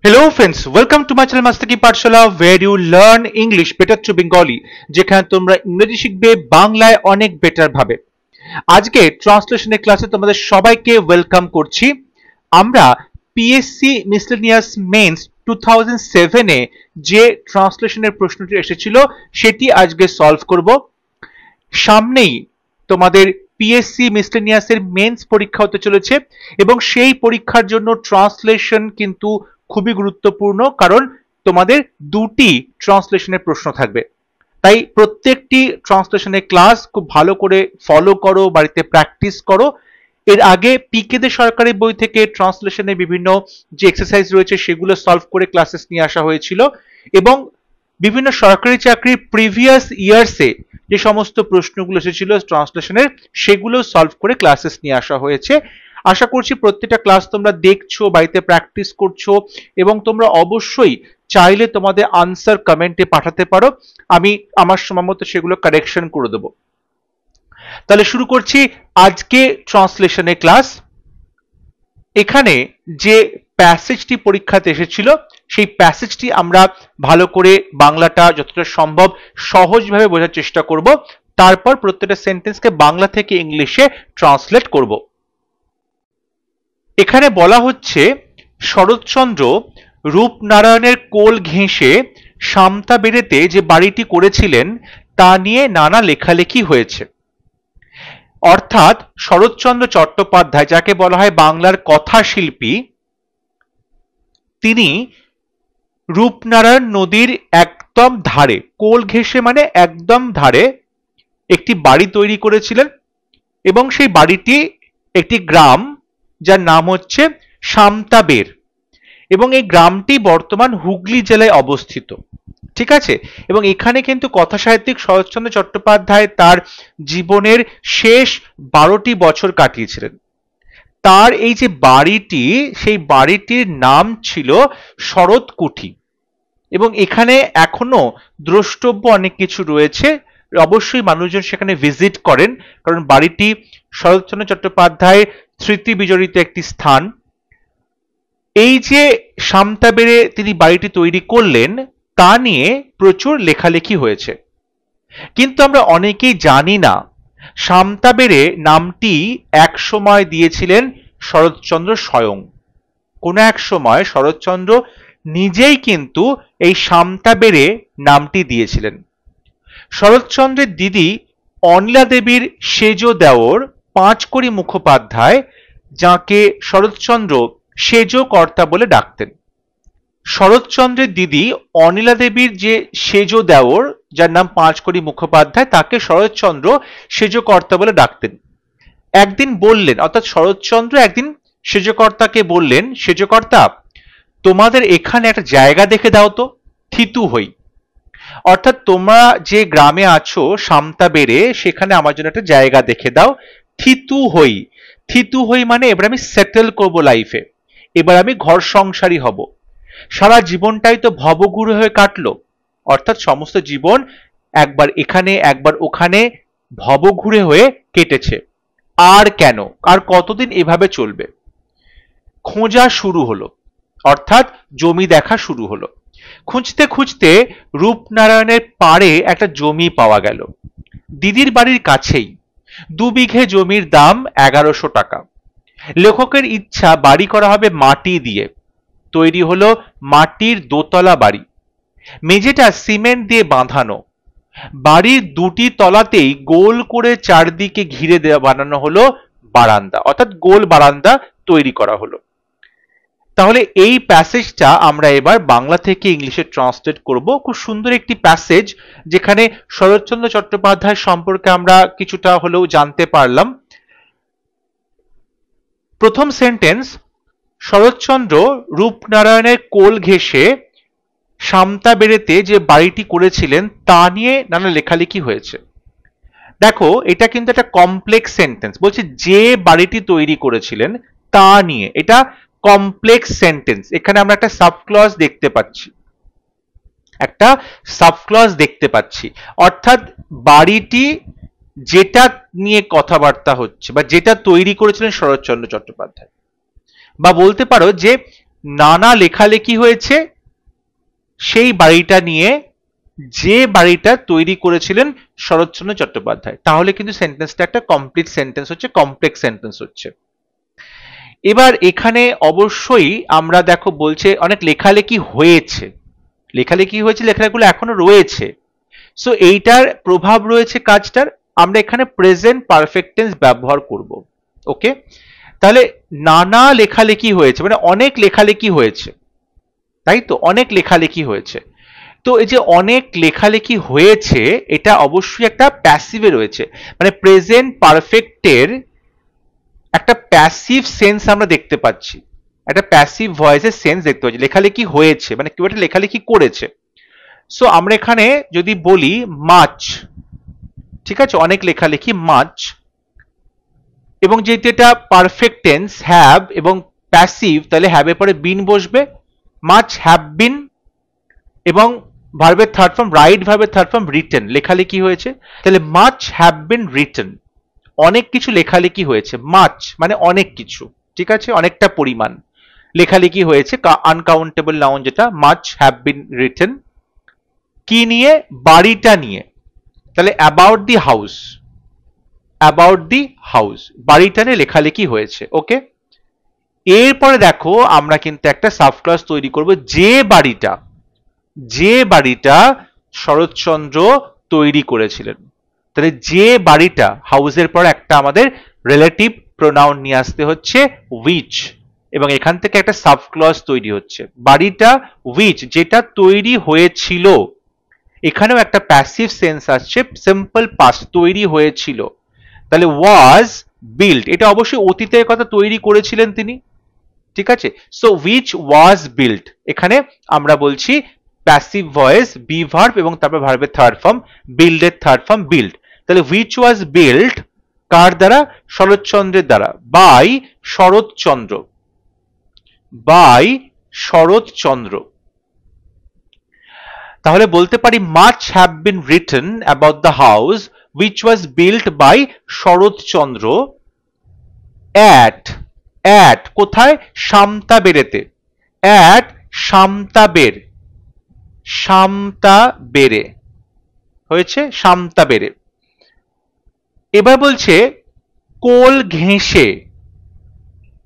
Hello friends, welcome to my channel Master Ki Pathshala where you learn English better through Bengali যেখানে তোমরা ইংরেজি শিখবে বাংলায় অনেক বেটার ভাবে। আজকে ট্রান্সলেশনের ক্লাসে তোমাদের সবাইকে ওয়েলকাম করছি। আমরা পিএসসি মিসলেনিয়াস মেন্স 2007 এ যে ট্রান্সলেশনের প্রশ্নটি এসেছিল সেটি আজকে সলভ করব। সামনেই তোমাদের পিএসসি মিসলেনিয়াসের মেন্স পরীক্ষা হতে চলেছে এবং সেই পরীক্ষার জন্য ট্রান্সলেশন কিন্তু খুবই গুরুত্বপূর্ণ, কারণ তোমাদের দুটি ট্রান্সলেশনের প্রশ্ন থাকবে। তাই প্রত্যেকটি ট্রান্সলেশনের ক্লাস খুব ভালো করে ফলো করো, বাড়িতে প্র্যাকটিস করো। এর আগে পিকে দে সরকারি বই থেকে ট্রান্সলেশনের বিভিন্ন যে এক্সারসাইজ রয়েছে সেগুলো সলভ করে ক্লাসেস নিয়ে আসা হয়েছিল এবং বিভিন্ন সরকারি চাকরির প্রিভিয়াস ইয়ার্সে যে সমস্ত প্রশ্নগুলো এসেছিল ট্রান্সলেশনের সেগুলো সলভ করে ক্লাসেস নিয়ে আসা হয়েছে। আশা করছি প্রত্যেকটা ক্লাস তোমরা দেখছো, বাড়িতে প্র্যাকটিস করছো এবং তোমরা অবশ্যই চাইলে তোমাদের আনসার কমেন্টে পাঠাতে পারো, আমি আমার সময় মতো সেগুলো কারেকশন করে দেবো। তাহলে শুরু করছি আজকে ট্রান্সলেশনের ক্লাস। এখানে যে প্যাসেজটি পরীক্ষাতে এসেছিল সেই প্যাসেজটি আমরা ভালো করে বাংলাটা যতটা সম্ভব সহজভাবে বোঝার চেষ্টা করব, তারপর প্রত্যেকটা সেন্টেন্সকে বাংলা থেকে ইংলিশে ট্রান্সলেট করব। এখানে বলা হচ্ছে শরৎচন্দ্র রূপনারায়ণের কোল ঘেঁষে সামতা বেড়েতে যে বাড়িটি করেছিলেন তা নিয়ে নানা লেখালেখি হয়েছে। অর্থাৎ শরৎচন্দ্র চট্টোপাধ্যায়, যাকে বলা হয় বাংলার কথা শিল্পী, তিনি রূপনারায়ণ নদীর একদম ধারে, কোল ঘেঁষে মানে একদম ধারে একটি বাড়ি তৈরি করেছিলেন এবং সেই বাড়িটি একটি গ্রাম যার নাম হচ্ছে সামতাবের এবং এই গ্রামটি বর্তমান হুগলি জেলায় অবস্থিত। ঠিক আছে, এবং এখানে কিন্তু কথা সাহিত্যিক শরৎচন্দ্র চট্টোপাধ্যায় তার জীবনের শেষ 12টি বছর কাটিয়েছিলেন। তার এই যে বাড়িটি, সেই বাড়িটির নাম ছিল শরৎকুঠি এবং এখানে এখনো দ্রষ্টব্য অনেক কিছু রয়েছে। অবশ্যই মানুষজন সেখানে ভিজিট করেন, কারণ বাড়িটি শরৎচন্দ্র চট্টোপাধ্যায়ের স্মৃতি বিজড়িত একটি স্থান। এই যে সামতাবেড়ে তিনি বাড়িটি তৈরি করলেন তা নিয়ে প্রচুর লেখালেখি হয়েছে, কিন্তু আমরা অনেকেই জানি না সামতাবেড়ে নামটি এক সময় দিয়েছিলেন শরৎচন্দ্র স্বয়ং। কোন এক সময় শরৎচন্দ্র নিজেই কিন্তু এই সামতাবেড়ে নামটি দিয়েছিলেন। শরৎচন্দ্রের দিদি অনিলা দেবীর সেজ দেওর পাঁচকড়ি মুখোপাধ্যায়, যাকে শরৎচন্দ্র সেজ কর্তা বলে ডাকতেন। শরৎচন্দ্রের দিদি অনিলা দেবীর যে সেজ দেওর, যার নাম পাঁচকড়ি মুখোপাধ্যায়, তাকে শরৎচন্দ্র সেজ কর্তা বলে ডাকতেন। একদিন বললেন, অর্থাৎ শরৎচন্দ্র একদিন সেজকর্তাকে বললেন, সেজকর্তা তোমাদের এখানে একটা জায়গা দেখে দাও তো, থিতু হই। অর্থাৎ তোমরা যে গ্রামে আছো সামতাবেড়ে, সেখানে আমার জন্য একটা জায়গা দেখে দাও, থিতু হই। থিতু হই মানে এবার আমি সেটেল করবো লাইফে, এবার আমি ঘর সংসারী হব। সারা জীবনটাই তো ভবঘুরে হয়ে কাটলো, অর্থাৎ সমস্ত জীবন একবার এখানে একবার ওখানে ভবঘুরে হয়ে কেটেছে। আর কেন, আর কতদিন এভাবে চলবে? খোঁজা শুরু হলো, অর্থাৎ জমি দেখা শুরু হলো। খুঁজতে খুঁজতে রূপনারায়ণের পাড়ে একটা জমি পাওয়া গেল, দিদির বাড়ির কাছেই। 2 বিঘে জমির দাম 1100 টাকা। লেখকের ইচ্ছা বাড়ি করা হবে মাটি দিয়ে। তৈরি হলো মাটির দোতলা বাড়ি, মেঝেটা সিমেন্ট দিয়ে বাঁধানো। বাড়ির দুটি তলাতেই গোল করে চারদিকে ঘিরে বানানো হলো বারান্দা, অর্থাৎ গোল বারান্দা তৈরি করা হলো। তাহলে এই প্যাসেজটা আমরা এবার বাংলা থেকে ইংলিশে ট্রান্সলেট করব। খুব সুন্দর একটি প্যাসেজ, যেখানে শরৎচন্দ্র চট্টোপাধ্যায় সম্পর্কে আমরা কিছুটা হলেও জানতে পারলাম। প্রথম সেন্টেন্স, শরৎচন্দ্র রূপনারায়ণের কোল ঘেঁষে সামতাবেড়েতে যে বাড়িটি করেছিলেন তা নিয়ে নানা লেখালেখি হয়েছে। দেখো, এটা কিন্তু একটা কমপ্লেক্স সেন্টেন্স, বলছে যে বাড়িটি তৈরি করেছিলেন তা নিয়ে, এটা কমপ্লেক্স সেন্টেন্স। এখানে আমরা একটা সাবক্লজ দেখতে পাচ্ছি, একটা সাবক্লজ দেখতে পাচ্ছি, অর্থাৎ বাড়িটি যেটা নিয়ে কথাবার্তা হচ্ছে বা যেটা তৈরি করেছিলেন শরৎচন্দ্র চট্টোপাধ্যায়, বা বলতে পারো যে নানা লেখালেখি হয়েছে সেই বাড়িটা নিয়ে, যে বাড়িটা তৈরি করেছিলেন শরৎচন্দ্র চট্টোপাধ্যায়। তাহলে কিন্তু সেন্টেন্সটা একটা কমপ্লিট সেন্টেন্স হচ্ছে, কমপ্লেক্স সেন্টেন্স হচ্ছে। এবার এখানে অবশ্যই আমরা দেখো বলছে অনেক লেখালেখি হয়েছে, লেখালেখি হয়েছে, লেখাগুলো এখনো রয়েছে। সো এইটার প্রভাব রয়েছে কাজটার, আমরা এখানে প্রেজেন্ট পারফেক্ট টেন্স ব্যবহার করব। ওকে, তাহলে নানা লেখালেখি হয়েছে মানে অনেক লেখালেখি হয়েছে, তাই তো, অনেক লেখালেখি হয়েছে। তো এই যে অনেক লেখালেখি হয়েছে, এটা অবশ্যই একটা প্যাসিভে রয়েছে, মানে প্রেজেন্ট পারফেক্টের একটা প্যাসিভ সেন্স আমরা দেখতে পাচ্ছি, একটা প্যাসিভ ভয়েসের সেন্স দেখতে পাচ্ছি। লেখালেখি হয়েছে মানে কেউ একটা লেখালেখি করেছে। সো আমরা এখানে যদি বলি মাচ, ঠিক আছে, অনেক লেখালেখি মাচ, এবং যেহেতু এটা পারফেক্ট টেন্স হ্যাভ এবং প্যাসিভ, তাহলে হ্যাভ এর পরে বিন বসবে, মাচ হ্যাভ বিন, এবং ভার্বের থার্ড ফর্ম, রাইট ভার্বের থার্ড ফর্ম রিটেন, লেখালেখি হয়েছে। তাহলে মাচ হ্যাভ বিন রিটেন, অনেক কিছু লেখালেখি হয়েছে। মাচ মানে অনেক কিছু, ঠিক আছে, অনেকটা পরিমাণ লেখালেখি হয়েছে, আনকাউন্টেবল নাউন যেটা, মাচ হ্যাভ বিন রিটেন। কি নিয়ে? বাড়িটা নিয়ে। তাহলে about the house, about the house, বাড়িটা নিয়ে লেখালেখি হয়েছে। ওকে, এরপরে দেখো আমরা কিন্তু একটা সাবক্লজ তৈরি করব, যে বাড়িটা, যে বাড়িটা শরৎচন্দ্র তৈরি করেছিলেন। তাহলে যে বাড়িটা, হাউসের পর একটা আমাদের রিলেটিভ প্রোনাউন নিয়ে আসতে হচ্ছে উইচ, এবং এখান থেকে একটা সাবক্লজ তৈরি হচ্ছে, বাড়িটা উইচ, যেটা তৈরি হয়েছিল। এখানেও একটা প্যাসিভ সেন্স আসছে, সিম্পল পাস্ট, তৈরি হয়েছিল। তাহলে ওয়াজ বিল্ট, এটা অবশ্যই অতীতের কথা, তৈরি করেছিলেন তিনি, ঠিক আছে। সো উইচ ওয়াজ বিল্ট, এখানে আমরা বলছি প্যাসিভ ভয়েস, বি ভার্ব এবং তারপর ভার্বের থার্ড ফর্ম, বিল্ডের থার্ড ফর্ম বিল্ড। তাহলে হুইচ ওয়াজ বিল্ট কার দ্বারা? শরৎচন্দ্রের দ্বারা, বাই শরৎচন্দ্র, বাই শরৎচন্দ্র। তাহলে বলতে পারি much have been written about the house which was built by Saratchandra at, at কোথায়? সামতাবেরেতে, at সামতাবের, সামতাবেরে হয়েছে, সামতাবেরে। এবার বলছে কোল ঘেঁষে,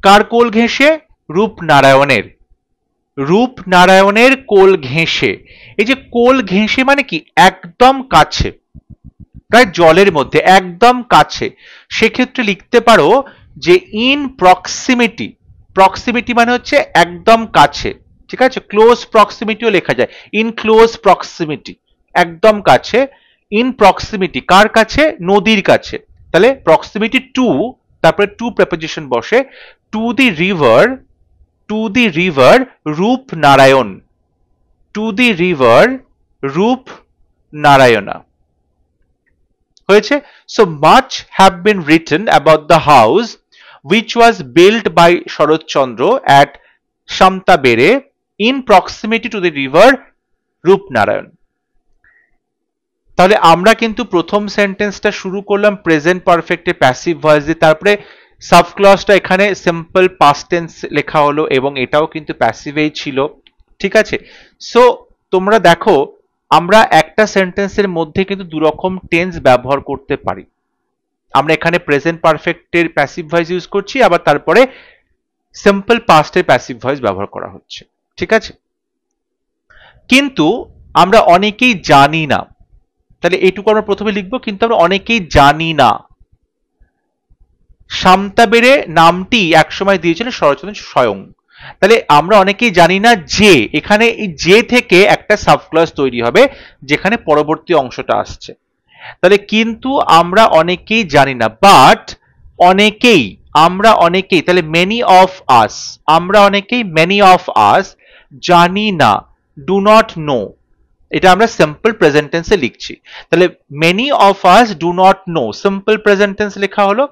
কার কোল ঘেঁষে? রূপনারায়ণের, রূপনারায়ণের কোল ঘেঁষে। এই যে কোল ঘেঁষে মানে কি? একদম কাছে, প্রায় জলের মধ্যে, একদম কাছে। সেক্ষেত্রে লিখতে পারো যে ইন প্রক্সিমিটি, প্রক্সিমিটি মানে হচ্ছে একদম কাছে, ঠিক আছে, ক্লোজ প্রক্সিমিটিও লেখা যায়, ইন ক্লোজ প্রক্সিমিটি, একদম কাছে। ইন প্রক্সিমিটি কার কাছে? নদীর কাছে। তাহলে প্রক্সিমিটি টু, তারপরে টু প্রেপোজিশন বসে, to the river, to the river Rupnarayan, to the river Rupnarayan হয়েছে। So much have been written about the house which was built by Saratchandra at Samtabere in proximity to the river Rupnarayan. তাহলে আমরা কিন্তু প্রথম সেন্টেন্সটা শুরু করলাম প্রেজেন্ট পারফেক্টে প্যাসিভ ভয়েস দিয়ে, তারপরে সাবক্লজটা এখানে সিম্পল পাস্ট টেন্স লেখা হলো এবং এটাও কিন্তু প্যাসিভেই ছিল, ঠিক আছে। সো তোমরা দেখো আমরা একটা সেন্টেন্সের মধ্যে কিন্তু দুরকম টেন্স ব্যবহার করতে পারি। আমরা এখানে প্রেজেন্ট পারফেক্টের প্যাসিভ ভয়েস ইউজ করছি, আবার তারপরে সিম্পল পাস্টের প্যাসিভ ভয়েস ব্যবহার করা হচ্ছে, ঠিক আছে। কিন্তু আমরা অনেকেই জানি না, তাহলে এইটুকু আমরা প্রথমে লিখবো, কিন্তু আমরা অনেকেই জানি না সামতাবেরে নামটি একসময় দিয়েছিলেন শরৎচন্দ্র স্বয়ং। তাহলে আমরা অনেকেই জানি না যে, এখানে এই যে থেকে একটা সাবক্লজ তৈরি হবে যেখানে পরবর্তী অংশটা আসছে। তাহলে কিন্তু আমরা অনেকেই জানি না, বাট অনেকেই, আমরা অনেকেই, তাহলে মেনি অফ আস, আমরা অনেকেই, মেনি অফ আস জানি না, ডু নট নো, এটা আমরা সিম্পল প্রেজেন্ট টেন্সে লিখছি। তাহলে many of us do not no, simple present tense লেখা হলো।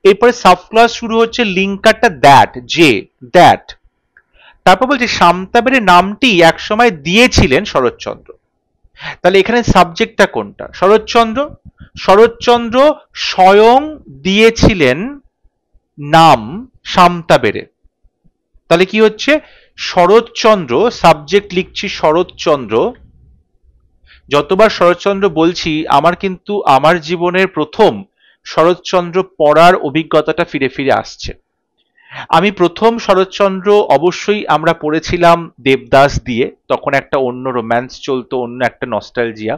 এরপরে সাবক্লজ শুরু হচ্ছে, লিঙ্কারটা দ্যাট, যে, দ্যাট। তারপর বলছে সামতাবেরে নামটি একসময় দিয়েছিলেন শরৎচন্দ্র। তাহলে এখানে সাবজেক্টটা কোনটা? শরৎচন্দ্র, শরৎচন্দ্র স্বয়ং দিয়েছিলেন নাম সামতাবেরে। তাহলে কি হচ্ছে? শরৎচন্দ্র, সাবজেক্ট লিখছি শরৎচন্দ্র। যতবার শরৎচন্দ্র বলছি আমার কিন্তু আমার জীবনের প্রথম শরৎচন্দ্র পড়ার অভিজ্ঞতাটা ফিরে ফিরে আসছে। আমি প্রথম শরৎচন্দ্র অবশ্যই আমরা পড়েছিলাম দেবদাস দিয়ে, তখন একটা অন্য রোম্যান্স চলতো, অন্য একটা নস্টালজিয়া।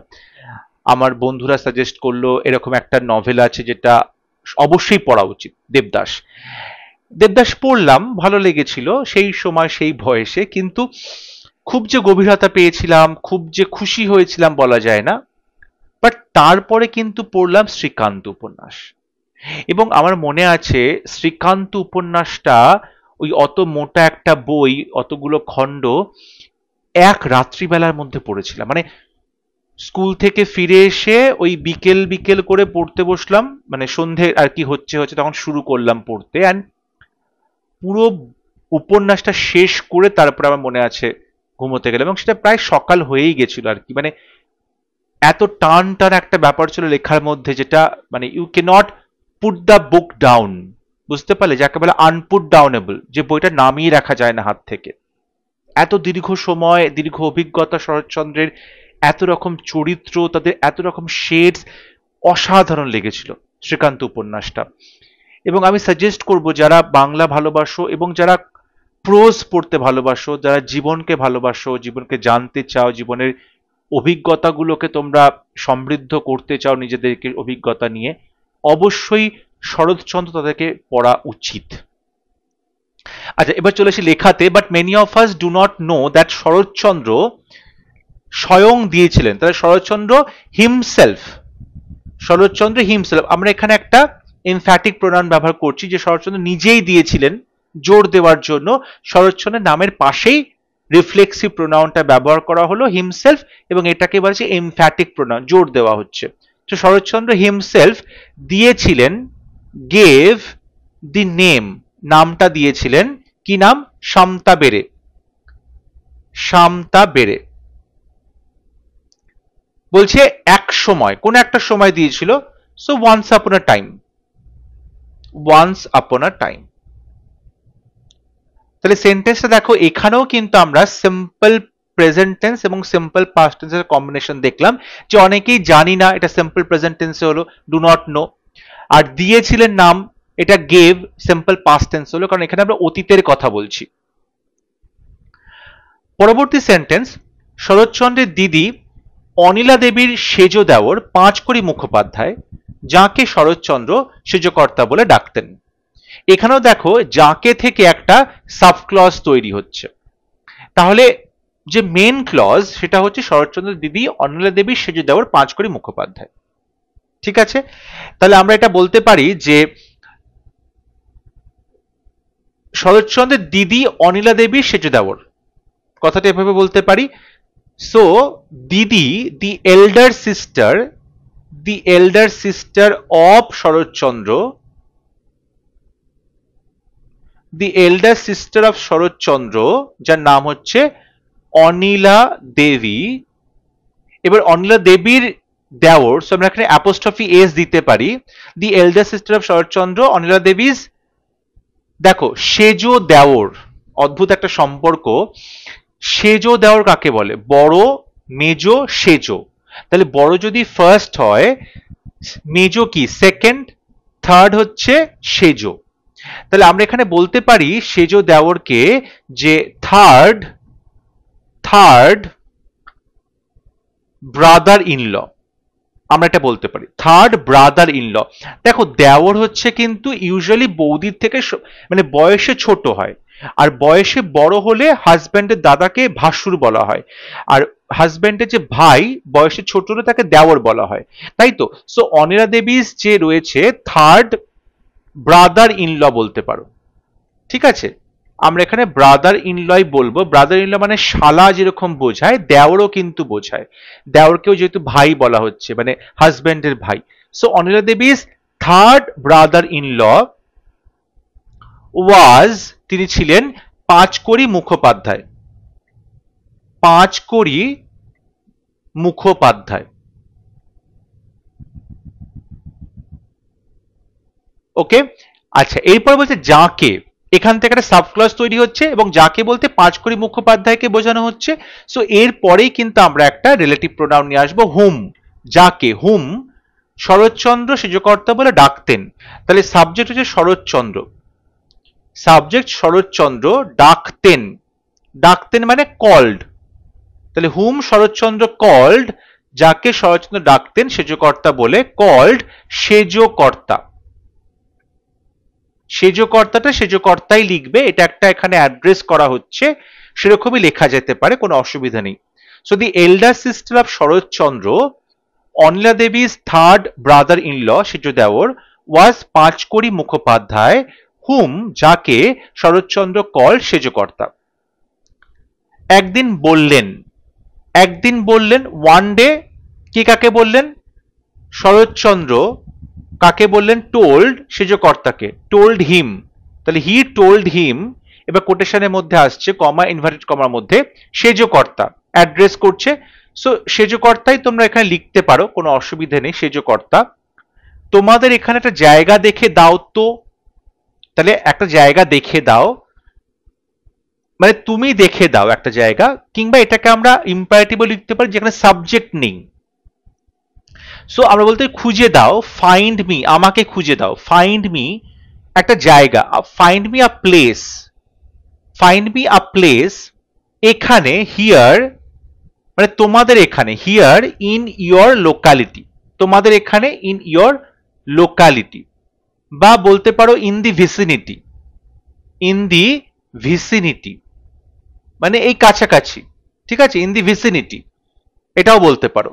আমার বন্ধুরা সাজেস্ট করলো এরকম একটা নভেল আছে যেটা অবশ্যই পড়া উচিত, দেবদাস। দেবদাস পড়লাম, ভালো লেগেছিল সেই সময় সেই বয়সে, কিন্তু খুব যে গভীরতা পেয়েছিলাম, খুব যে খুশি হয়েছিলাম বলা যায় না। বাট তারপরে কিন্তু পড়লাম শ্রীকান্ত উপন্যাস, এবং আমার মনে আছে শ্রীকান্ত উপন্যাসটা ওই অত মোটা একটা বই, অতগুলো খণ্ড এক রাত্রিবেলার মধ্যে পড়েছিলাম। মানে স্কুল থেকে ফিরে এসে ওই বিকেল বিকেল করে পড়তে বসলাম, মানে সন্ধে আর কি হচ্ছে হচ্ছে তখন শুরু করলাম পড়তে, অ্যান্ড পুরো উপন্যাসটা শেষ করে তারপরে আমার মনে আছে ঘুমোতে গেলাম, এবং সেটা প্রায় সকাল হয়েই গেছিল আর কি। মানে এত টান টান একটা ব্যাপার ছিল লেখার মধ্যে, যেটা মানে you can not put the book down, বুঝতে পারলে, যাকে বলে আনপুট ডাউনেবল, যে বইটা নামিয়ে রাখা যায় না হাত থেকে। এত দীর্ঘ সময়, দীর্ঘ অভিজ্ঞতা শরৎচন্দ্রের, এত রকম চরিত্র, তাদের এত রকম শেডস, অসাধারণ লেগেছিল শ্রীকান্ত উপন্যাসটা। এবং আমি সাজেস্ট করব যারা বাংলা ভালোবাসো এবং যারা প্রোজ পড়তে ভালোবাসো, যারা জীবনকে ভালোবাসো, জীবনকে জানতে চাও, জীবনের অভিজ্ঞতাগুলোকে তোমরা সমৃদ্ধ করতে চাও নিজেদেরকে অভিজ্ঞতা নিয়ে, অবশ্যই শরৎচন্দ্র তাদেরকে পড়া উচিত। আচ্ছা, এবার চলে আসি লেখাতে। But many of us do not know that Saratchandra স্বয়ং দিয়েছিলেন, তাহলে শরৎচন্দ্র হিমসেলফ, শরৎচন্দ্র হিমসেলফ, আমরা এখানে একটা এমফ্যাটিক প্রোনাউন ব্যবহার করছি যে শরৎচন্দ্র নিজেই দিয়েছিলেন, জোর দেওয়ার জন্য শরৎচন্দ্রের নামের পাশেই রিফ্লেক্সিভ প্রোনাউনটা ব্যবহার করা হলো হিমসেলফ, এবং এটাকে বলছে এমফ্যাটিক প্রোনাউন, জোর দেওয়া হচ্ছে। তো শরৎচন্দ্র হিমসেলফ দিয়েছিলেন, গেভ দি নেম, নামটা দিয়েছিলেন, কি নাম? শান্তা বেড়ে, শান্তা বেড়ে। বলছে এক সময়, কোন একটা সময় দিয়েছিল, সো ওয়ান্স আপন আ টাইম, ওয়ান্স আপন আ টাইম। তাহলে সেন্টেন্সটা দেখো, এখানেও কিন্তু আমরা সিম্পল প্রেজেন্ট টেন্স এবং সিম্পল পাস্ট টেন্সের কম্বিনেশন দেখলাম, যে অনেকেই জানি না এটা সিম্পল প্রেজেন্ট টেন্সে হলো, ডু নট নো। আর দিয়েছিলেন নাম, এটা গেভ, সিম্পল পাস্ট টেন্স হলো, কারণ এখানে আমরা অতীতের কথা বলছি। পরবর্তী সেন্টেন্স, শরৎচন্দ্রের দিদি অনিলা দেবীর সেজ দেওর পাঁচকড়ি মুখোপাধ্যায়, যাকে শরৎচন্দ্র সেজকর্তা বলে ডাকতেন। এখানেও দেখো যাকে থেকে একটা সাব ক্লজ তৈরি হচ্ছে, তাহলে যে মেন ক্লজ সেটা হচ্ছে শরৎচন্দ্রের দিদি অনিলা দেবীর সেজ দেওর পাঁচকড়ি মুখোপাধ্যায়। ঠিক আছে, তাহলে আমরা এটা বলতে পারি যে শরৎচন্দ্রের দিদি অনিলা দেবীর সেজ দেওর, কথাটা এভাবে বলতে পারি। So didi, the elder sister, the elder sister of Saratchandra, the elder sister of Saratchandra, যার নাম হচ্ছে অনিলা দেবী। এবার অনিলা দেবীর দেওর, সো আমরা এখানে অ্যাপোস্ট্রফি এস দিতে পারি, the elder sister of Saratchandra Anila Devi's, দেখো সেজো দেওর, অদ্ভুত একটা সম্পর্ক। সেজো দেওর কাকে বলে? বড়, মেজো, সেজো। তাহলে বড় যদি ফার্স্ট হয়, মেজো কি সেকেন্ড, থার্ড হচ্ছে সেজো। তাহলে আমরা এখানে বলতে পারি সেজো দেওরকে যে third, third brother in law, আমরা এটা বলতে পারি থার্ড ব্রাদার ইন ল। দেখো দেওর হচ্ছে কিন্তু ইউজুয়ালি বৌদির থেকে মানে বয়সে ছোট হয়, আর বয়সে বড় হলে হাজব্যান্ডের দাদাকে ভাসুর বলা হয়, আর হাজব্যান্ডের যে ভাই বয়সে ছোট হলে তাকে দেওর বলা হয়, তাই তো। সো অনিলা দেবীজ যে রয়েছে থার্ড ব্রাদার ইন ল বলতে পারো। ঠিক আছে, আমরা এখানে ব্রাদার ইন লই বলবো। ব্রাদার ইন ল মানে শালা যেরকম বোঝায়, দেওরও কিন্তু বোঝায়, দেওরকেও যেহেতু ভাই বলা হচ্ছে, মানে হাজব্যান্ডের ভাই। So Anila Devi's third brother in law was, তিনি ছিলেন পাঁচকড়ি মুখোপাধ্যায়, পাঁচকড়ি মুখোপাধ্যায়। ওকে, আচ্ছা এরপর বলছে যাকে, এখান থেকে একটা সাবক্লজ তৈরি হচ্ছে এবং যাকে বলতে পাঁচকড়ি মুখোপাধ্যায়কে বোঝানো হচ্ছে। সো এর পরেই কিন্তু আমরা একটা রিলেটিভ প্রোনাউন নিয়ে আসবো, হুম, যাকে, হুম শরৎচন্দ্র সেজকর্তা বলে ডাকতেন। তাহলে সাবজেক্ট হচ্ছে শরৎচন্দ্র, সাবজেক্ট শরৎচন্দ্র, ডাকতেন, ডাকতেন মানে কল্ড, তাহলে হুম শরৎচন্দ্র কল্ড, যাকে শরৎচন্দ্র ডাকতেন সেজকর্তা বলে, কল্ড সেজকর্তা। সেজকর্তাটা সেজকর্তাই লিখবে, এটা একটা এখানে অ্যাড্রেস করা হচ্ছে, সেরকমই লেখা যেতে পারে, কোনো অসুবিধা নেই। So the elder sister of Saratchandra, Anila Devi's third brother in law সেজ দেওর, ওয়াজ পাঁচকড়ি মুখোপাধ্যায়, হুম যাকে শরৎচন্দ্র কল সেজকর্তা। একদিন বললেন, একদিন বললেন, ওয়ান ডে, কে কাকে বললেন? শরৎচন্দ্র কাকে বললেন? টোল্ড সেজকর্তাকে, টোল্ড হিম, তাহলে হি টোল্ড হিম, এবার কোটেশনের মধ্যে আসছে কমা ইনভার্টেড কমার মধ্যে, সেজকর্তা অ্যাড্রেস করছে। সো সেজকর্তাই তোমরা এখানে লিখতে পারো, কোনো অসুবিধা নেই, সেজকর্তা। তোমাদের এখানে একটা জায়গা দেখে দাও তো, তাহলে একটা জায়গা দেখে দাও মানে তুমি দেখে দাও একটা জায়গা, কিংবা এটাকে আমরা ইম্পারেটিভও লিখতে পারি যেখানে সাবজেক্ট নেই। সো আমরা বলতে খুঁজে দাও, ফাইন্ড মি, আমাকে খুঁজে দাও, ফাইন্ড মি একটা জায়গা, find me a place, find me a place, এখানে, হিয়ার মানে তোমাদের এখানে, হিয়ার ইন ইয়োর লোকালিটি, তোমাদের এখানে ইন ইয়োর লোকালিটি, বা বলতে পারো in the vicinity, in the vicinity মানে এই কাছাকাছি, ঠিক আছে, ইন দি ভিসিনিটি এটাও বলতে পারো,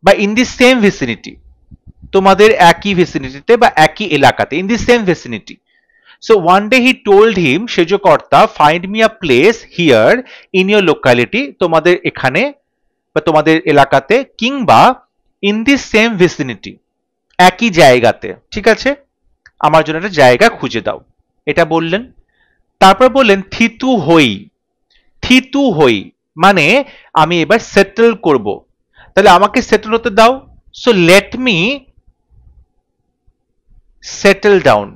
বা ইন দি সেম ভিসিনিটি, তোমাদের একই ভিসিনিটিতে বা একই এলাকাতে, in the same vicinity. So one day he told him Sejkarta, find me a place here in your locality, তোমাদের এখানে বা তোমাদের এলাকাতে, কিংবা ইন দি সেম ভিসিনিটি একই জায়গাতে, ঠিক আছে, আমার জন্য একটা জায়গা খুঁজে দাও, এটা বললেন। তারপর বললেন থিতু হই, থিতু হই মানে আমি এবার সেটেল করব, তাহলে আমাকে সেটেল হতে দাও। So late me settle down,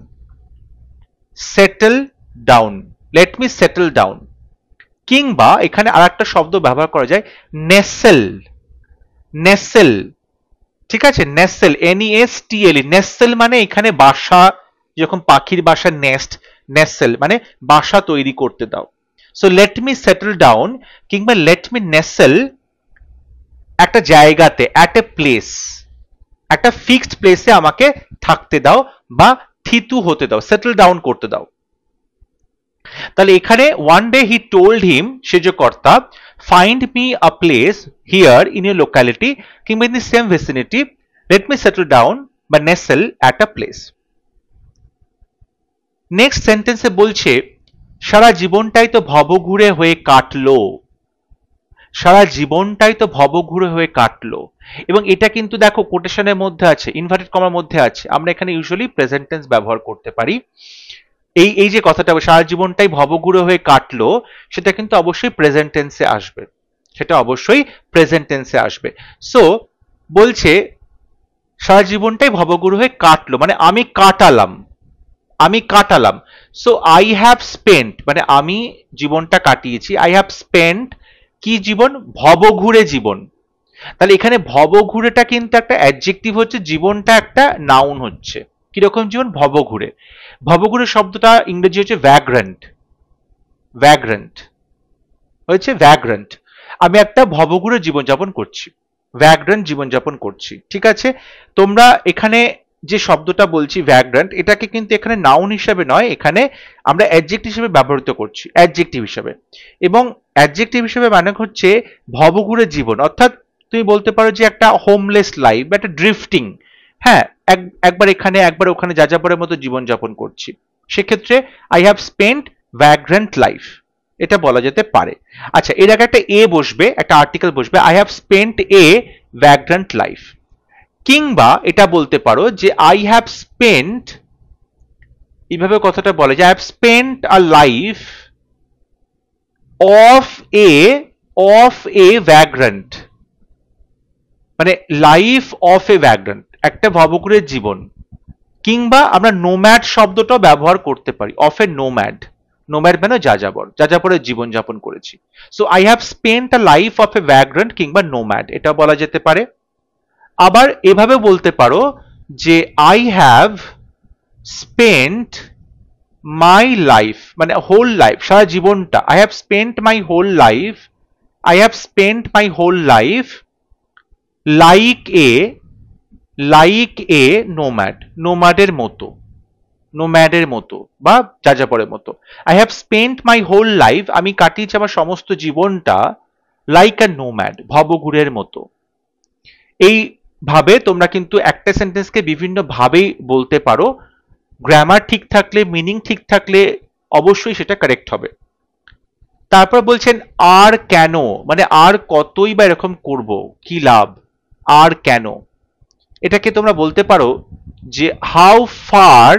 settle down, late me settle down. কিংবা এখানে আর একটা শব্দ ব্যবহার করা যায়, নেসেল, নেসেল, ঠিক আছে, নেসেল, NESTL, নেসেল মানে এখানে বাসা, যখন পাখির বাসা নেস্ট, নেসেল মানে বাসা তৈরি করতে দাও। So late me settle down কিংবা লেট মি নেসেল একটা জায়গাতে, অ্যাট এ প্লেস, একটা ফিক্সড প্লেসে আমাকে থাকতে দাও বা থিতু হতে দাও, সেটেল ডাউন করতে দাও। তাহলে এখানে one day he told him Sejkarta, find me a place here in your locality কিংবা in the same vicinity, let me settle down বা nestle at a place. Next সেন্টেন্সে বলছে সারা জীবনটাই তো ভবঘুরে হয়ে কাটলো, সারা জীবনটাই তো ভবঘুরে হয়ে কাটলো, এবং এটা কিন্তু দেখো কোটেশনের মধ্যে আছে, ইনভার্টেড কমার মধ্যে আছে, আমরা এখানে ইউজুয়ালি প্রেজেন্ট টেন্স ব্যবহার করতে পারি। এই যে কথাটা সারা জীবনটাই ভবঘুরে হয়ে কাটলো, সেটা কিন্তু অবশ্যই প্রেজেন্ট টেন্সে আসবে, সেটা অবশ্যই প্রেজেন্ট টেন্সে আসবে। সো বলছে সারা জীবনটাই ভবঘুরে হয়ে কাটলো মানে আমি কাটালাম, আমি কাটালাম। সো আই হ্যাভ স্পেন্ট মানে আমি জীবনটা কাটিয়েছি, আই হ্যাভ স্পেন্ট কি জীবন? ভবঘুরে জীবন। তাহলে এখানে ভবঘুরেটা কিন্তু একটা অ্যাডজেক্টিভ হচ্ছে, জীবনটা একটা নাউন হচ্ছে। কিরকম জীবন? ভবঘুরে। ভবঘুরে শব্দটা ইংরেজি হচ্ছে ভ্যাগ্রেন্ট, ভ্যাগ্রেন্ট হচ্ছে ভ্যাগ্রেন্ট, আমি একটা ভবঘুরে জীবনযাপন করছি, ভ্যাগ্রেন্ট জীবনযাপন করছি, ঠিক আছে। তোমরা এখানে যে শব্দটা বলছি ভ্যাগ্রেন্ট, এটাকে কিন্তু এখানে নাউন হিসেবে নয়, এখানে আমরা অ্যাডজেক্টিভ হিসেবে ব্যবহৃত করছি, অ্যাডজেক্টিভ হিসেবে, এবং অ্যাডজেক্টিভ হিসেবে মানে হচ্ছে ভবঘুরে জীবন, অর্থাৎ তুমি বলতে পারো যে একটা হোমলেস লাইফ বা একটা ড্রিফটিং, হ্যাঁ, একবার এখানে একবার ওখানে যাযাবরের মতো জীবনযাপন করছি, সেক্ষেত্রে আই হ্যাভ স্পেন্ট ভ্যাগ্রেন্ট লাইফ এটা বলা যেতে পারে। আচ্ছা, এর আগে একটা এ বসবে, একটা আর্টিকেল বসবে, I have spent A ভ্যাগ্রেন্ট life. কিংবা এটা বলতে পারো যে আই হ্যাভ স্পেন্ট, এইভাবে কথাটা বলে যে I have spent a life of এ ভ্যাগ্রেন্ট, মানে লাইফ অফ এ ভ্যাগ্রেন্ট, একটা ভবঘুরের জীবন। কিংবা আমরা নোম্যাড শব্দটাও ব্যবহার করতে পারি, অফ এ নোম্যাড, নোম্যাড মানে যাযাবরে জীবনযাপন করেছি। So I have spent a life of a vagrant কিংবা নোম্যাড, এটা বলা যেতে পারে। আবার এভাবে বলতে পারো যে I have spent my life, মানে হোল লাইফ, সারা জীবনটা। I have spent my whole life, I have spent my whole life like a nomad, নোম্যাডের মতো বা যাযাবরের মতো। I have spent my whole life, আমি কাটিয়েছি আমার সমস্ত জীবনটা লাইক আ নোম্যাড, ভবঘুরের মতো। এইভাবে তোমরা কিন্তু একটা সেন্টেন্সকে বিভিন্ন ভাবেই বলতে পারো। গ্রামার ঠিক থাকলে, মিনিং ঠিক থাকলে অবশ্যই সেটা কারেক্ট হবে। তারপর বলছেন আর কেন, মানে আর কতই বা এরকম করব, কি লাভ, আর কেন। এটাকে তোমরা বলতে পারো যে হাউ ফার,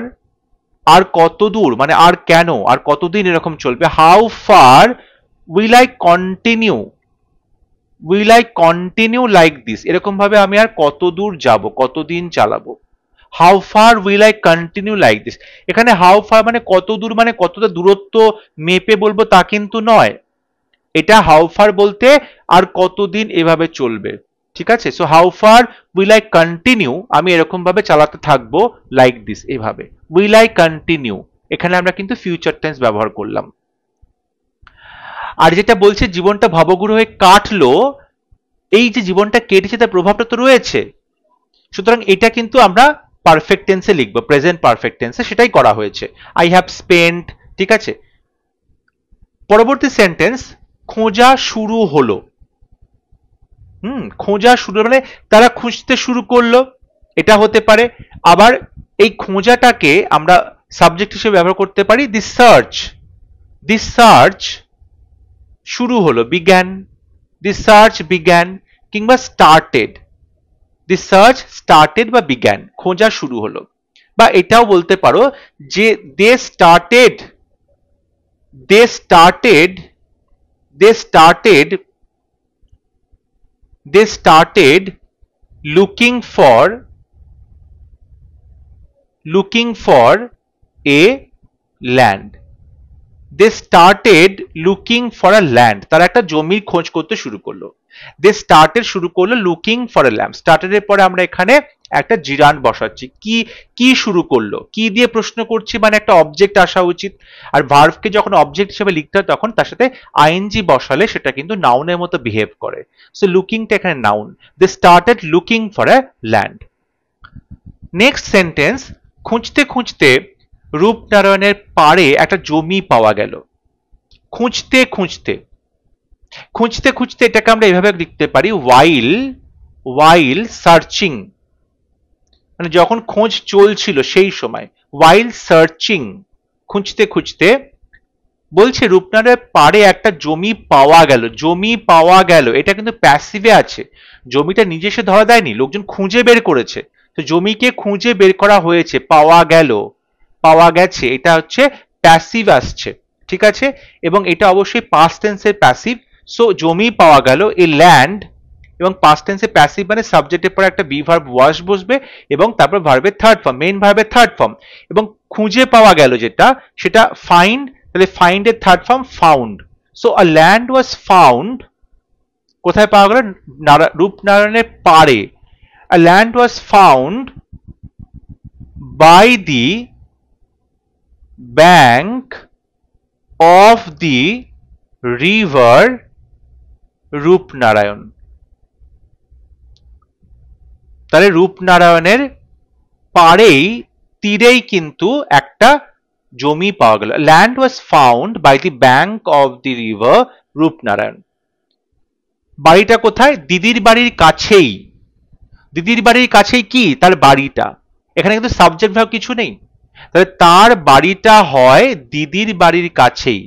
আর কত দূর, মানে আর কেন, আর কতদিন এরকম চলবে। How far will I continue like this, এরকম ভাবে আমি আর কত দূর যাব, কতদিন চালাবো। How far will I continue like this, এখানে হাউ ফার মানে কত দূর, মানে কতটা দূরত্ব মেপে বলবো তা কিন্তু নয়। এটা হাউ ফার বলতে আর কতদিন এভাবে চলবে, ঠিক আছে। So how far will I continue, আমি এরকম ভাবে চালাতে থাকবো লাইক দিস, এভাবে। উইল আই কন্টিনিউ, এখানে আমরা কিন্তু ফিউচার টেন্স ব্যবহার করলাম। আর যেটা বলছে জীবনটা ভবঘুরে হয়ে কাটলো, এই যে জীবনটা কেটেছে তার প্রভাবটা তো রয়েছে, সুতরাং এটা কিন্তু আমরা পারফেক্ট টেন্সে লিখবো, প্রেজেন্ট পারফেক্ট টেন্সে, সেটাই করা হয়েছে। আই হ্যাভ স্পেন্ট, ঠিক আছে। পরবর্তী সেন্টেন্স, খোঁজা শুরু হলো। খোঁজা শুরু মানে তারা খুঁজতে শুরু করলো, এটা হতে পারে। আবার এই খোঁজাটাকে আমরা সাবজেক্ট হিসেবে ব্যবহার করতে পারি দিস সার্চ শুরু হলো, বিজ্ঞান, দিস সার্চ বিজ্ঞান, কিংবা স্টার্টেড, দিস সার্চ স্টার্টেড বা বিজ্ঞান, খোঁজা শুরু হলো। বা এটাও বলতে পারো যে দে started looking for a land. They started looking for a land, তারা একটা জমির খোঁজ করতে শুরু করলো। They started শুরু করলো looking for a land, started এর পরে আমরা এখানে একটা জিরান বসাচ্ছি। কি শুরু করলো, কি দিয়ে প্রশ্ন করছি, মানে একটা অবজেক্ট আসা উচিত। আর ভার্বকে যখন অবজেক্ট হিসেবে লিখতে হয় তখন তার সাথে আইএনজি বসালে সেটা কিন্তু নাউনের মতো বিহেভ করে। সো লুকিংটা এখানে noun. They started looking for a land. Next sentence, খুঁজতে খুঁজতে রূপনারায়ণের পাড়ে একটা জমি পাওয়া গেল। খুঁজতে খুঁজতে এটাকে আমরা এভাবে লিখতে পারি while সার্চিং, মানে যখন খোঁজ চলছিল সেই সময়। while সার্চিং, খুঁজতে খুঁজতে। বলছে রূপনারায়ণের পাড়ে একটা জমি পাওয়া গেল, এটা কিন্তু প্যাসিভে আছে, জমিটা নিজে এসে ধরা দেয়নি, লোকজন খুঁজে বের করেছে। তো জমিকে খুঁজে বের করা হয়েছে, পাওয়া গেছে, এটা হচ্ছে প্যাসিভ আসছে, ঠিক আছে। এবং এটা অবশ্যই পাস্ট টেন্সের প্যাসিভ। সো জমি পাওয়া গেল, এ ল্যান্ড, এবং পাস্ট টেন্সে প্যাসিভ মানে সাবজেক্টের পরে একটা বি ভার্ব ওয়াজ বসবে এবং তারপর ভার্বের থার্ড ফর্ম, মেইন ভার্বের থার্ড ফর্ম। এবং খুঁজে পাওয়া গেল যেটা, সেটা ফাইন্ড, তাহলে ফাইন্ড এর third form found. So a land was found, কোথায় পাওয়া গেল, রূপনারায়ণের পাড়ে। A land was found by the bank of the river Rupnarayan. তাহলে রূপনারায়ণের পাড়েই, তীরেই কিন্তু একটা জমি পাওয়া গেল। Land was found by the bank of the river Rupnarayan. বাড়িটা কোথায়, দিদির বাড়ির কাছেই। দিদির বাড়ির কাছেই কি, তার বাড়িটা, এখানে কিন্তু সাবজেক্ট ভার্ব কিছু নেই, তাহলে তার বাড়িটা হয় দিদির বাড়ির কাছেই,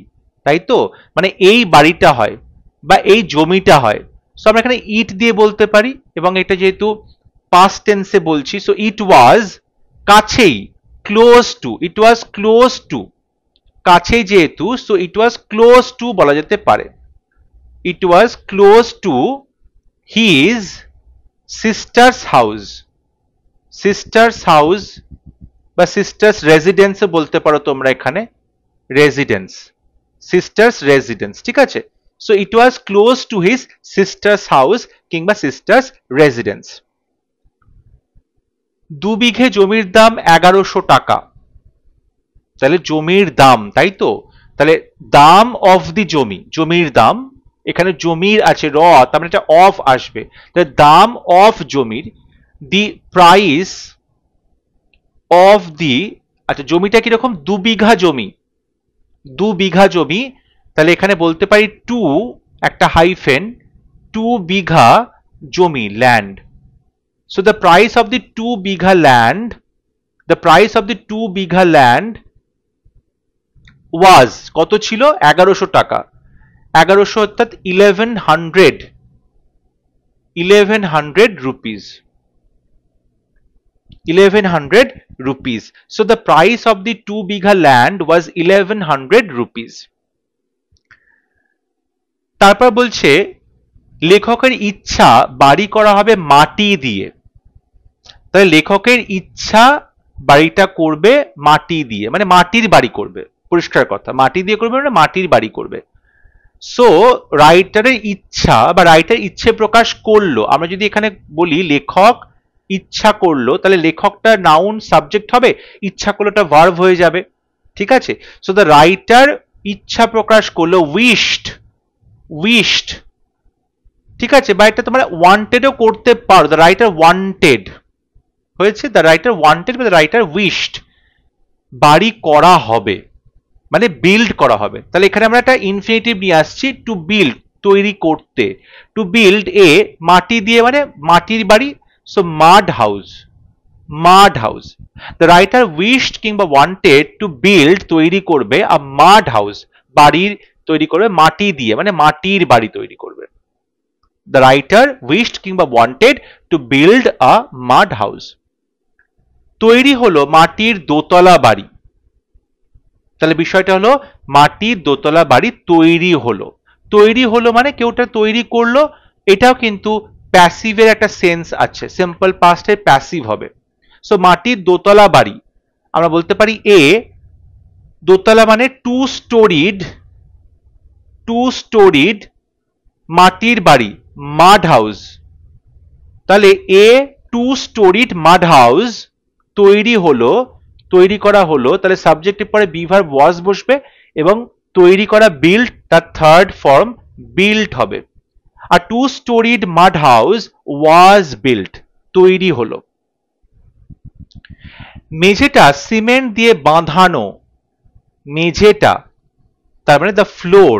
তাই তো। মানে এই বাড়িটা হয় বা এই জমিটা হয়। সো আমরা এখানে ইট দিয়ে বলতে পারি, এবং এটা যেহেতু পাস্ট টেন্সে বলছি, সো ইট ওয়াজ কাছেই, ইট ওয়াজ ক্লোজ টু, কাছেই যেহেতু, so it was close to বলা যেতে পারে। It was close to his sister's house বা সিস্টার্স রেসিডেন্স বলতে পারো তোমরা, এখানে রেসিডেন্স। সিস্টার্স রেসিডেন্স, ঠিক আছে। So it was close to his sister's house কিংবা সিস্টার্স রেসিডেন্স। 2 বিঘে জমির দাম 1100 টাকা, তাহলে জমির দাম, তাই তো, তাহলে দাম অফ দি জমি, জমির দাম, এখানে জমির আছে র, তার মানে এটা অফ আসবে, তাহলে দাম অফ জমির, দি প্রাইস অফ দি, আচ্ছা জমিটা কিরকম, 2 বিঘা জমি, 2 বিঘা জমি, তাহলে এখানে বলতে পারি 2 একটা হাইফেন 2 বিঘা জমি land. So the price of the 2 bigha land, the price of the 2 bigha land was কত ছিল, 1100 টাকা, 1100 অর্থাৎ 1100 rupees, 1100 rupees. So the price of the 2 bigha land was 1100 rupees. তারপর বলছে লেখকের ইচ্ছা বাড়ি করা হবে মাটি দিয়ে, তাহলে লেখকের ইচ্ছা বাড়িটা করবে মাটি দিয়ে, মানে মাটির বাড়ি করবে, পরিষ্কার কথা, মাটি দিয়ে করবে মানে মাটির বাড়ি করবে। সো রাইটারের ইচ্ছা বা রাইটার ইচ্ছে প্রকাশ করলো, আমরা যদি এখানে বলি লেখক ইচ্ছা করলো, তাহলে লেখকটা নাউন সাবজেক্ট হবে, ইচ্ছা করলোটা ভার্ব হয়ে যাবে, ঠিক আছে। সো দ্য রাইটার ইচ্ছা প্রকাশ করলো, উইশড, উইশড, ঠিক আছে, বা এটা তোমরা ওয়ান্টেডও করতে পারো, দ্য রাইটার ওয়ান্টেড হয়েছে, দ্য রাইটার ওয়ান্টেড বা দ্য রাইটার উইশড, বাড়ি করা হবে মানে বিল্ড করা হবে, তাহলে এখানে আমরা একটা ইনফিনিটিভ নিয়ে আসছি, টু বিল্ড, তৈরি করতে, টু বিল্ড এ, মাটি দিয়ে মানে মাটির বাড়ি, so মাড house, মাড house, the writer wished কিংবা ওয়ান্টেড টু বিল্ড, তৈরি করবে, আ মাড হাউস, বাড়ির তৈরি করবে মাটি দিয়ে মানে মাটির বাড়ি তৈরি করবে, দ্য রাইটার উইশড কিংবা wanted to build a মাড house. তৈরি হলো মাটির দোতলা বাড়ি, তাহলে বিষয়টা হলো মাটির দোতলা বাড়ি তৈরি হলো, তৈরি হলো মানে কেউটা তৈরি করলো, এটাও কিন্তু প্যাসিভের একটা সেন্স আছে, সিম্পল পাস্টে প্যাসিভ হবে। সো মাটির দোতলা বাড়ি আমরা বলতে পারি এ, দোতলা মানে টু স্টোরিড, টু স্টোরিড মাটির বাড়ি, মাড হাউস, তাহলে এ টু স্টোরিড মাড হাউস তৈরি হলো, তৈরি করা হলো, তাহলে সাবজেক্টের পরে বি ভার্ব ওয়াজ বসবে এবং তৈরি করা বিল্ড, তার থার্ড ফর্ম বিল্ট হবে, আর two storied mud house was built, তৈরি হলো। মেঝেটা সিমেন্ট দিয়ে বাঁধানো, মেঝেটা তার মানে দ্য ফ্লোর,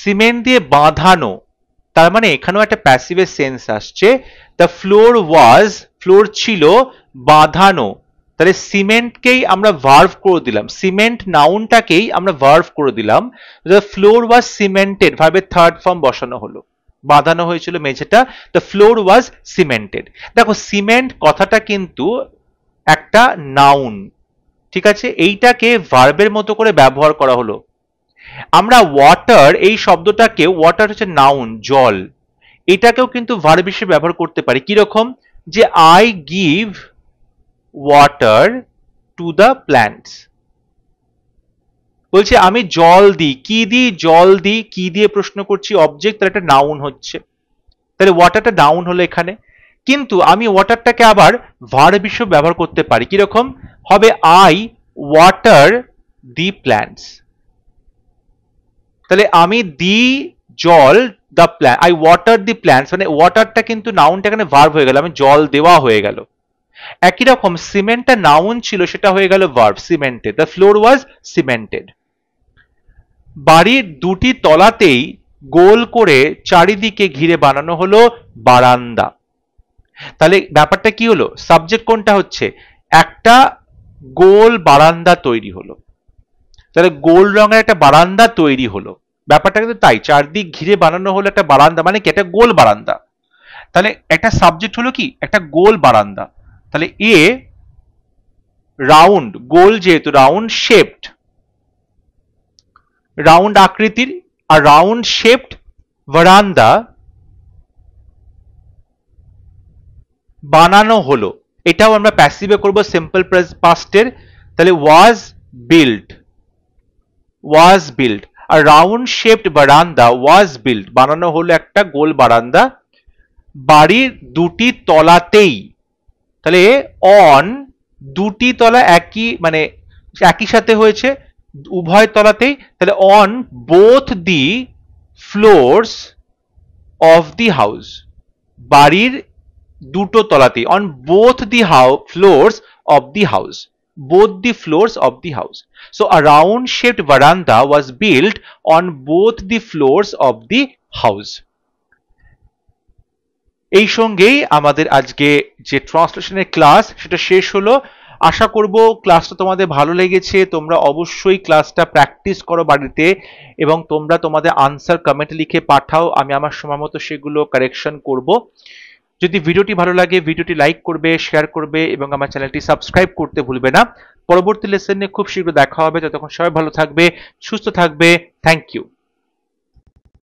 সিমেন্ট দিয়ে বাঁধানো, তার মানে এখানেও একটা প্যাসিভের সেন্স আসছে, দ্য ফ্লোর ওয়াজ, ফ্লোর ছিল, বাঁধানো, তাহলে সিমেন্টকেই আমরা ভার্ভ করে দিলাম, সিমেন্ট নাউনটাকেই আমরা ভার্ভ করে দিলাম, দ্য ফ্লোর ওয়াজ সিমেন্টেড, ভার্বের থার্ড ফর্ম বসানো হলো, বাঁধানো হয়েছিল মেঝেটা, দ্য ফ্লোর ওয়াজ সিমেন্টেড। দেখো সিমেন্ট কথাটা কিন্তু একটা নাউন, ঠিক আছে, এইটাকে ভার্বের মতো করে ব্যবহার করা হলো। আমরা ওয়াটার এই শব্দটাকে, ওয়াটার হচ্ছে নাউন জল, এটাকেও কিন্তু ভার্ব হিসেবে ব্যবহার করতে পারি, কিরকম, যে I give water to the plants, বলছে আমি জল দিই, কি দিই, জল দিই, কি দিয়ে প্রশ্ন করছি, অবজেক্ট, তার একটা নাউন হচ্ছে, তাহলে ওয়াটারটা নাউন হলো এখানে, কিন্তু আমি ওয়াটারটাকে আবার ভার্ব হিসেবে ব্যবহার করতে পারি, কিরকম হবে, আই ওয়াটার দি প্ল্যান্টস, তাহলে আমি দি জল, the plant, I water the plants, মানে ওয়াটারটা কিন্তু নাউনটা এখানে ভার্ব হয়ে গেল, আমি জল দেওয়া হয়ে গেল। একই রকম সিমেন্টটা নাউন ছিল, সেটা হয়ে গেল verb, cemented, the floor was cemented. বাড়ির দুটি তলাতেই গোল করে চারিদিকে ঘিরে বানানো হলো বারান্দা, তাহলে ব্যাপারটা কি হলো, সাবজেক্ট কোনটা হচ্ছে, একটা গোল বারান্দা তৈরি হলো, তাহলে গোল রঙের একটা বারান্দা তৈরি হলো, ব্যাপারটা কিন্তু তাই, চারদিক ঘিরে বানানো হলো একটা বারান্দা, মানে কি একটা গোল বারান্দা, তাহলে একটা সাবজেক্ট হলো কি একটা গোল বারান্দা, তাহলে এ রাউন্ড, গোল যেহেতু রাউন্ড শেপড, রাউন্ড আকৃতির, আর রাউন্ড শেপড বারান্দা বানানো হলো, এটাও আমরা প্যাসিভে করব সিম্পল পাস্টের, তাহলে was build, was build, a round shaped veranda was built, বানানো হলো একটা গোল বারান্দা বাড়ির দুটি তলাতেই। তাহলে অন দুটি তলা একই মানে একই সাথে হয়েছে উভয় তলাতেই, তাহলে on both the floors of the house, বাড়ির দুটো তলাতেই, on both the floors of the house, both the floors of the house. So a round shaped veranda was built on both the floors of the house. এই সঙ্গেই আমাদের আজকে যে ট্রান্সলেশনের class সেটা শেষ হলো। আশা করব ক্লাসটা তোমাদের ভালো লেগেছে। তোমরা অবশ্যই ক্লাসটা প্র্যাকটিস করো বাড়িতে এবং তোমরা তোমাদের আনসার কমেন্ট লিখে পাঠাও, আমি আমার সময় মতো সেগুলো কারেকশন করব। যদি ভিডিওটি ভালো লাগে ভিডিওটি লাইক করবে, শেয়ার করবে এবং আমার চ্যানেলটি সাবস্ক্রাইব করতে ভুলবে না। পরবর্তী লেসনে খুব শীঘ্র দেখা হবে, ততক্ষণ সবাই ভালো থাকবে, সুস্থ থাকবে। Thank you.